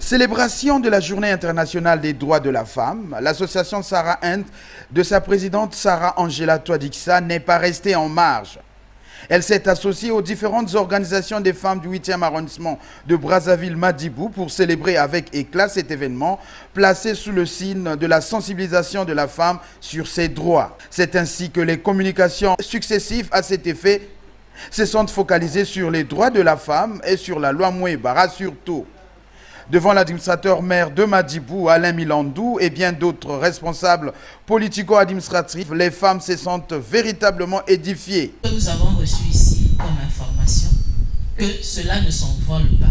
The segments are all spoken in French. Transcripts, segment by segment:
Célébration de la Journée internationale des droits de la femme, l'association Sarah Ent de sa présidente Sarah Angela Twadiksa n'est pas restée en marge. Elle s'est associée aux différentes organisations des femmes du 8e arrondissement de Brazzaville-Madibou pour célébrer avec éclat cet événement placé sous le signe de la sensibilisation de la femme sur ses droits. C'est ainsi que les communications successives à cet effet se sont focalisées sur les droits de la femme et sur la loi Mouebara surtout. Devant l'administrateur maire de Madibou, Alain Milandou, et bien d'autres responsables politico-administratifs, les femmes se sentent véritablement édifiées. Nous avons reçu ici comme information que cela ne s'envole pas.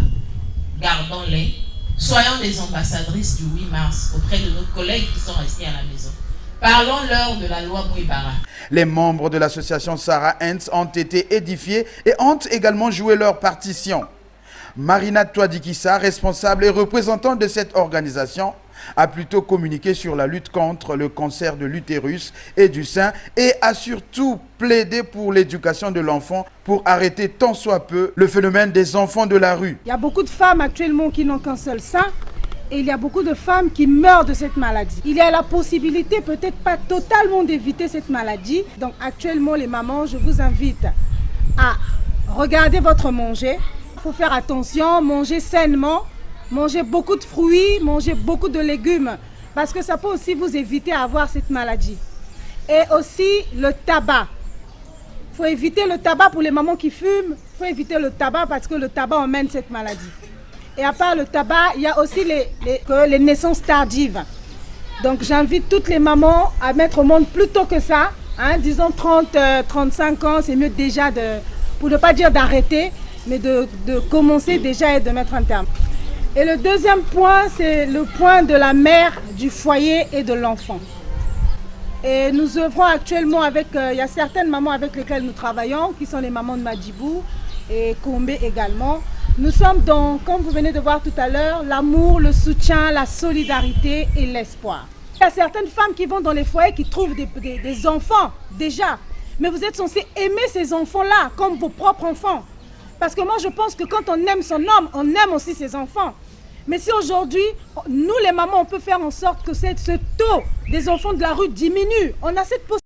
Gardons-les. Soyons des ambassadrices du 8 mars auprès de nos collègues qui sont restés à la maison. Parlons-leur de la loi Mouebara. Les membres de l'association Sarah Ent ont été édifiés et ont également joué leur partition. Marina Twadiksa, responsable et représentante de cette organisation, a plutôt communiqué sur la lutte contre le cancer de l'utérus et du sein et a surtout plaidé pour l'éducation de l'enfant pour arrêter tant soit peu le phénomène des enfants de la rue. Il y a beaucoup de femmes actuellement qui n'ont qu'un seul sein et il y a beaucoup de femmes qui meurent de cette maladie. Il y a la possibilité, peut-être pas totalement d'éviter cette maladie. Donc actuellement les mamans, je vous invite à regarder votre manger. Il faut faire attention, manger sainement, manger beaucoup de fruits, manger beaucoup de légumes, parce que ça peut aussi vous éviter à avoir cette maladie. Et aussi le tabac. Il faut éviter le tabac pour les mamans qui fument, il faut éviter le tabac parce que le tabac emmène cette maladie. Et à part le tabac, il y a aussi les naissances tardives. Donc j'invite toutes les mamans à mettre au monde plus tôt que ça, hein, disons 30, 35 ans, c'est mieux déjà, pour ne pas dire d'arrêter, mais de commencer déjà et de mettre un terme. Et le deuxième point, c'est le point de la mère, du foyer et de l'enfant. Et nous œuvrons actuellement avec, il y a certaines mamans avec lesquelles nous travaillons, qui sont les mamans de Madibou et Kombe également. Nous sommes dans, comme vous venez de voir tout à l'heure, l'amour, le soutien, la solidarité et l'espoir. Il y a certaines femmes qui vont dans les foyers qui trouvent des enfants déjà. Mais vous êtes censés aimer ces enfants-là comme vos propres enfants. Parce que moi, je pense que quand on aime son homme, on aime aussi ses enfants. Mais si aujourd'hui, nous les mamans, on peut faire en sorte que ce taux des enfants de la rue diminue, on a cette possibilité.